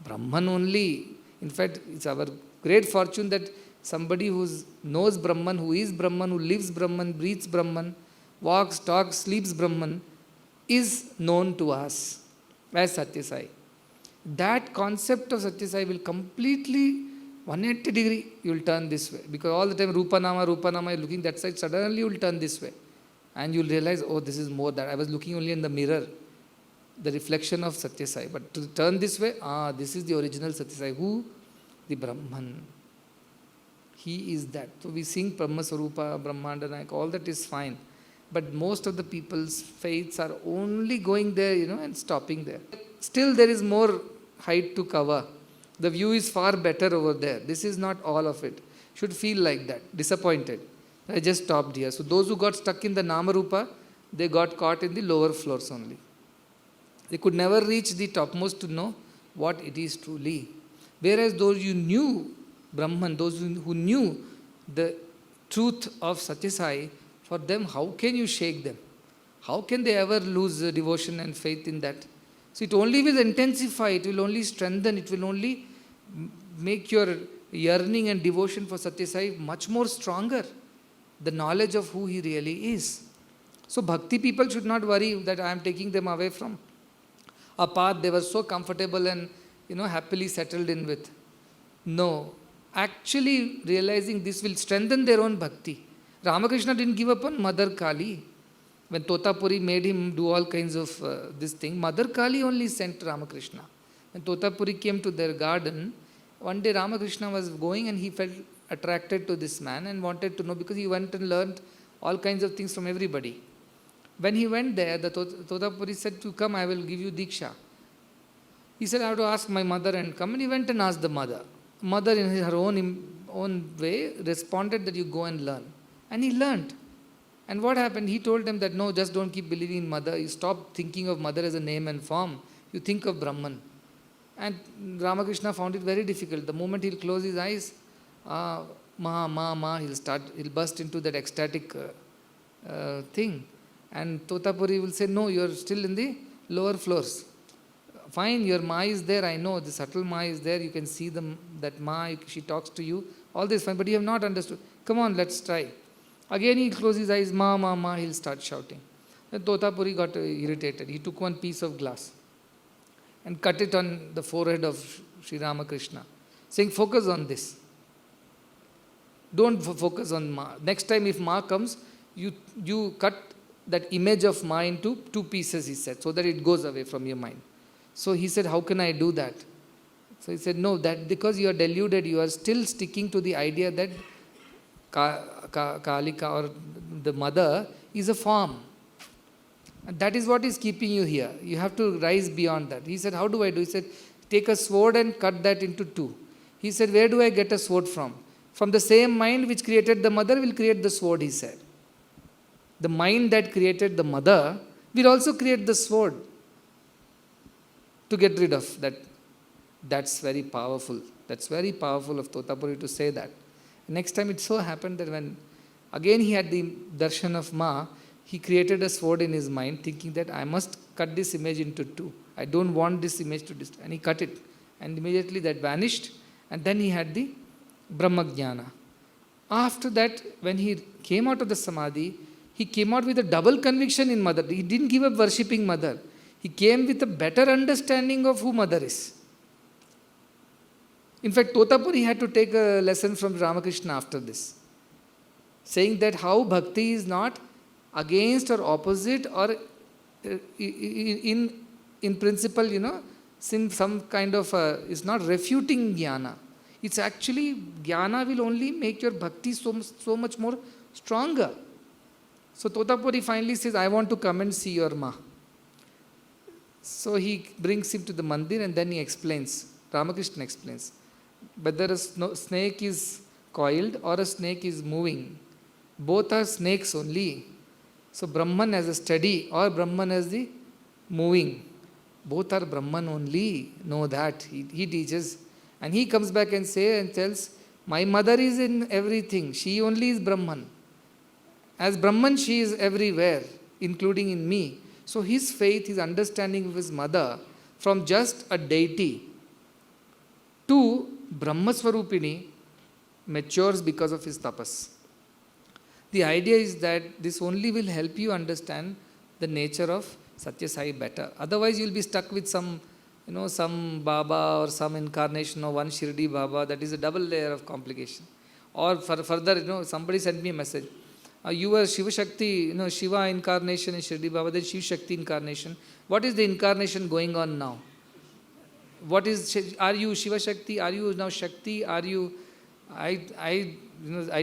Brahman only. In fact, it's our great fortune that somebody who knows Brahman, who is Brahman, who lives Brahman, breathes Brahman, walks, talks, sleeps Brahman, is known to us as Satya Sai. That concept of Satya Sai will completely 180 degree, you will turn this way. Because all the time Rupa Nama, you're looking that side, suddenly you will turn this way. And you will realize, oh, this is more that. I was looking only in the mirror, the reflection of Satya Sai. But to turn this way, this is the original Satya Sai. Who? The Brahman. He is that. So we sing Brahma Sarupa, Brahmanda Nayak, all that is fine. But most of the people's faiths are only going there, and stopping there. Still there is more height to cover. The view is far better over there. This is not all of it. Should feel like that, disappointed. I just stopped here. So those who got stuck in the Namarupa, they got caught in the lower floors only. They could never reach the topmost to know what it is truly. Whereas those who knew Brahman, those who knew the truth of Satya Sai, for them, how can you shake them? How can they ever lose devotion and faith in that? So it only will intensify, it will only strengthen, it will only make your yearning and devotion for Satya Sai much more stronger. The knowledge of who he really is. So bhakti people should not worry that I am taking them away from a path they were so comfortable and happily settled in with. No. Actually realizing this will strengthen their own bhakti. Ramakrishna didn't give up on Mother Kali. When Totapuri made him do all kinds of this thing, Mother Kali only sent Ramakrishna. When Totapuri came to their garden, one day Ramakrishna was going and he felt attracted to this man and wanted to know, because he went and learned all kinds of things from everybody. When he went there, the Totapuri said, to come, I will give you Diksha. He said, I have to ask my mother and come. And he went and asked the mother. Mother in her own way responded that you go and learn. And he learned. And what happened? He told them that no, just don't keep believing in mother. You stop thinking of mother as a name and form. You think of Brahman. And Ramakrishna found it very difficult. The moment he'll close his eyes, he'll burst into that ecstatic thing. And Totapuri will say, no, you're still in the lower floors. Fine, your Ma is there, I know, the subtle Ma is there, you can see that Ma, she talks to you, all this fine, but you have not understood. Come on, let's try. Again he'll close his eyes, Ma, he'll start shouting. Then Totapuri got irritated. He took one piece of glass and cut it on the forehead of Sri Ramakrishna, saying, focus on this. Don't focus on Ma. Next time if Ma comes, you cut that image of Ma into two pieces, he said, so that it goes away from your mind. So he said, how can I do that? So he said, no, that because you are deluded, you are still sticking to the idea that Kalika or the mother is a form. And that is what is keeping you here. You have to rise beyond that. He said, how do I do? He said, take a sword and cut that into two. He said, where do I get a sword from? From the same mind which created the mother will create the sword, he said. The mind that created the mother will also create the sword to get rid of that. That's very powerful. That's very powerful of Totapuri to say that. Next time it so happened that when again he had the darshan of Ma, he created a sword in his mind thinking that I must cut this image into two. I don't want this image to destroy. And he cut it. And immediately that vanished. And then he had the Brahmajnana. After that, when he came out of the Samadhi, he came out with a double conviction in Mother. He didn't give up worshipping Mother. He came with a better understanding of who Mother is. In fact, Totapuri had to take a lesson from Ramakrishna after this, saying that how bhakti is not against or opposite or in principle, some kind of, is not refuting jnana. It's actually, jnana will only make your bhakti so much more stronger. So Totapuri finally says, I want to come and see your Ma. So he brings him to the mandir and then he explains, Ramakrishna explains, whether a snake is coiled or a snake is moving, both are snakes only. So Brahman as a steady or Brahman as the moving, both are Brahman only. Know that. He teaches. And he comes back and tells, my mother is in everything. She only is Brahman. As Brahman, she is everywhere, including in me. So his faith, his understanding of his mother, from just a deity to Brahma Swarupini, matures because of his tapas. The idea is that this only will help you understand the nature of Satya Sai better. Otherwise, you will be stuck with some Baba or some incarnation of one Shirdi Baba. That is a double layer of complication. Or further, somebody sent me a message. You were Shiva Shakti, Shiva incarnation in Shirdi Baba, then Shiva Shakti incarnation. What is the incarnation going on now? Are you Shiva Shakti? Are you now Shakti? Are you, I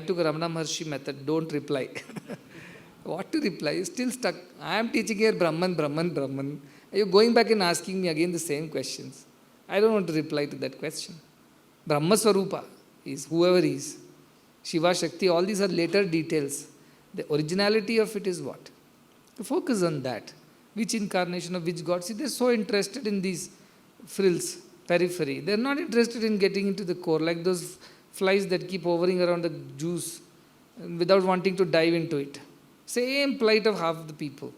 took a Ramana Maharshi method, don't reply. What to reply? You're still stuck. I am teaching here Brahman. Are you going back and asking me again the same questions? I don't want to reply to that question. Brahma Swarupa is whoever is. Shiva Shakti, all these are later details. The originality of it is what? To focus on that. Which incarnation of which God? See, they're so interested in these frills, periphery. They're not interested in getting into the core, like those flies that keep hovering around the juice without wanting to dive into it. Same plight of half the people.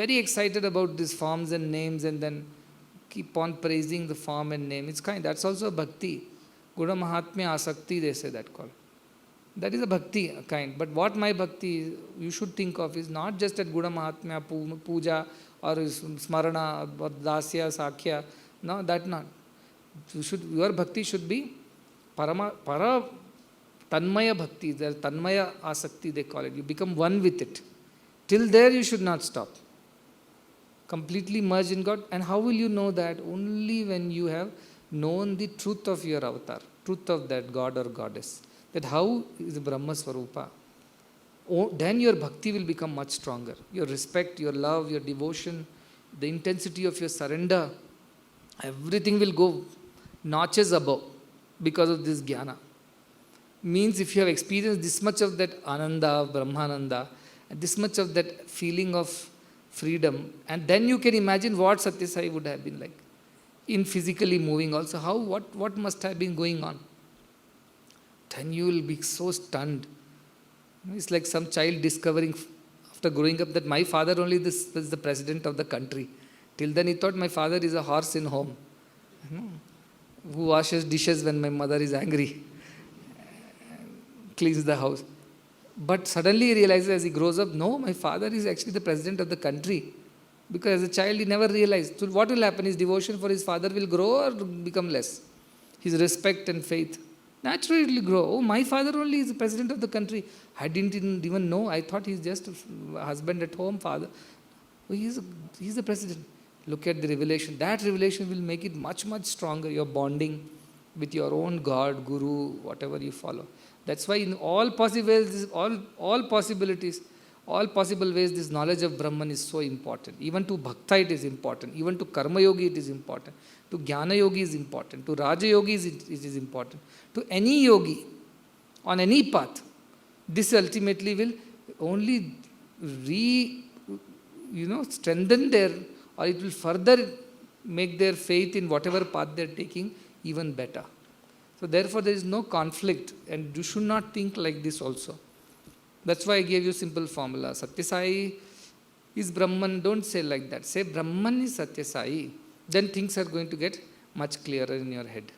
very excited about these forms and names, and then keep on praising the form and name. It's kind. That's also a bhakti. Guna Mahatmya Asakti, they say that call. That is a bhakti kind. But what my bhakti you should think of is not just at Guna Mahatmya, puja, or smarana, or dasya, sakhya. No, that not. Your bhakti should be para tanmaya bhakti. There tanmaya asakti they call it. You become one with it. Till there you should not stop. Completely merge in God. And how will you know that? Only when you have known the truth of your avatar, truth of that God or goddess. That how is Brahma Swarupa. Oh, then your bhakti will become much stronger. Your respect, your love, your devotion, the intensity of your surrender, everything will go notches above because of this jnana. Means if you have experienced this much of that ananda, brahmananda, and this much of that feeling of freedom, and then you can imagine what Satya Sai would have been like. In physically moving also, what must have been going on? Then you will be so stunned. It's like some child discovering after growing up that my father only was the president of the country. Till then he thought my father is a horse in home, who washes dishes when my mother is angry, cleans the house. But suddenly he realizes as he grows up, no, my father is actually the president of the country. Because as a child he never realized. So what will happen? His devotion for his father will grow or become less? His respect and faith. Naturally it will grow. Oh, my father only is the president of the country. I didn't even know. I thought he's just a husband at home, father. Oh, he's the president. Look at the revelation. That revelation will make it much, much stronger. Your bonding with your own God, Guru, whatever you follow. That's why in all possible ways, this knowledge of Brahman is so important. Even to Bhakta it is important. Even to Karma Yogi it is important. To Jnana Yogi is important. To Raja Yogi it is important. To any yogi, on any path, this ultimately will only strengthen their, or it will further make their faith in whatever path they are taking even better. So therefore there is no conflict, and you should not think like this also. That's why I gave you simple formula. Satya Sai is Brahman. Don't say like that. Say Brahman is Satya Sai. Then things are going to get much clearer in your head.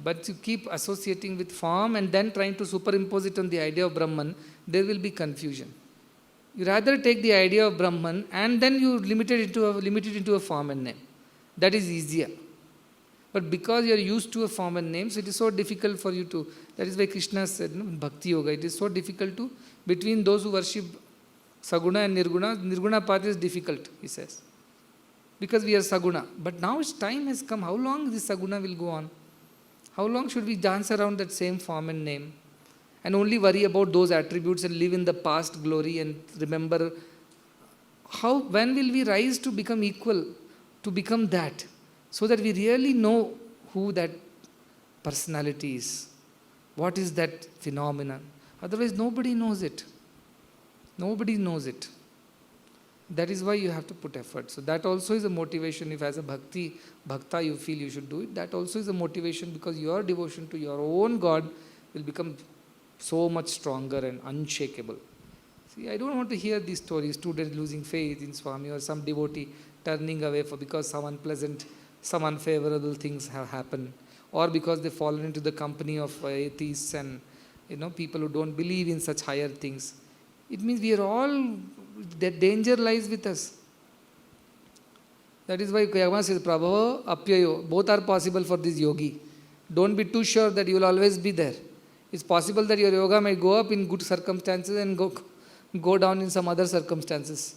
But you keep associating with form and then trying to superimpose it on the idea of Brahman, there will be confusion. You rather take the idea of Brahman and then you limit it into a form and name. That is easier. But because you are used to a form and name, so it is so difficult for you to, that is why Krishna said, in Bhakti Yoga, it is so difficult to, between those who worship Saguna and Nirguna path is difficult, he says. Because we are Saguna. But now its time has come. How long this Saguna will go on? How long should we dance around that same form and name? And only worry about those attributes and live in the past glory and remember, when will we rise to become equal, to become that? So that we really know who that personality is. What is that phenomenon? Otherwise, nobody knows it. Nobody knows it. That is why you have to put effort. So that also is a motivation. If as a bhakta you feel you should do it, that also is a motivation, because your devotion to your own God will become so much stronger and unshakable. See, I don't want to hear these stories, students losing faith in Swami or some devotee turning away because some unpleasant, some unfavorable things have happened, or because they've fallen into the company of atheists and people who don't believe in such higher things. It means we are all, that danger lies with us. That is why Yama says, Prabhava, Apyayo, both are possible for this yogi. Don't be too sure that you will always be there. It's possible that your yoga may go up in good circumstances and go down in some other circumstances.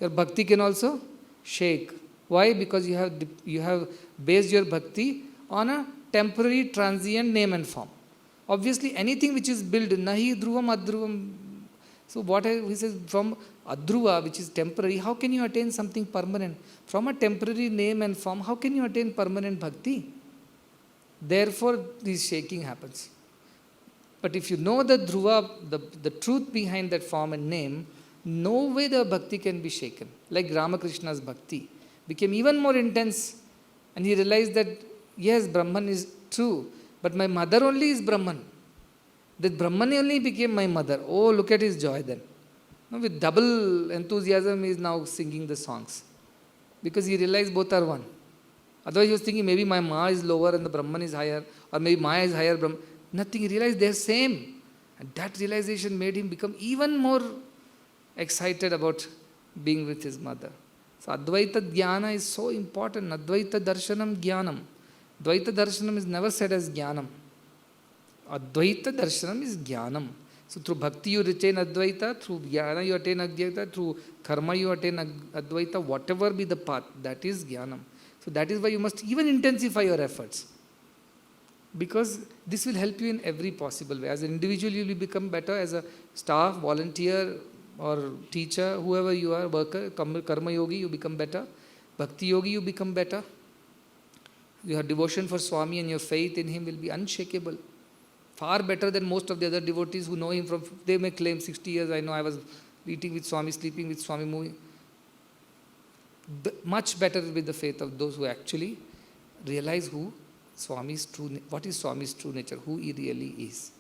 Your bhakti can also shake. Why? Because you have based your bhakti on a temporary, transient name and form. Obviously, anything which is built, nahi dhruvam adhruvam. So he says, from adhruva, which is temporary, how can you attain something permanent? From a temporary name and form, how can you attain permanent bhakti? Therefore, this shaking happens. But if you know the dhruva, the truth behind that form and name, no way the bhakti can be shaken. Like Ramakrishna's bhakti became even more intense, and he realized that, yes, Brahman is true, but my mother only is Brahman. That Brahman only became my mother. Oh, look at his joy then. Now with double enthusiasm, he is now singing the songs. Because he realized both are one. Otherwise he was thinking maybe my Ma is lower and the Brahman is higher, or maybe Maya is higher, Brahman. Nothing, he realized they are same. And that realization made him become even more excited about being with his mother. So Advaita Jnana is so important. Advaita Darshanam Jnanam. Dvaita Darshanam is never said as Jnanam. Advaita Darshanam is Jnanam. So through bhakti you retain Advaita, through Jnana you attain Advaita, through karma you attain Advaita, whatever be the path, that is Jnanam. So that is why you must even intensify your efforts. Because this will help you in every possible way. As an individual you will become better, as a staff, volunteer or teacher, whoever you are, worker, karma yogi, you become better. Bhakti yogi, you become better. Your devotion for Swami and your faith in him will be unshakable. Far better than most of the other devotees who know him from, they may claim 60 years, I know I was eating with Swami, sleeping with Swami, moving. Much better with the faith of those who actually realize who Swami's true, what is Swami's true nature, who he really is.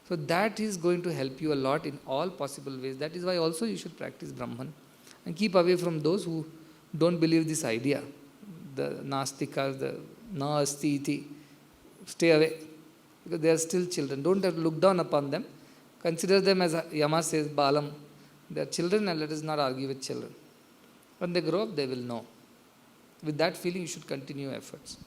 So that is going to help you a lot in all possible ways. That is why also you should practice Brahman and keep away from those who don't believe this idea. The Nastikas, the Na Asti Iti. Stay away, because they are still children. Don't have to look down upon them. Consider them as Yama says, Balam. They are children, and let us not argue with children. When they grow up, they will know. With that feeling, you should continue efforts.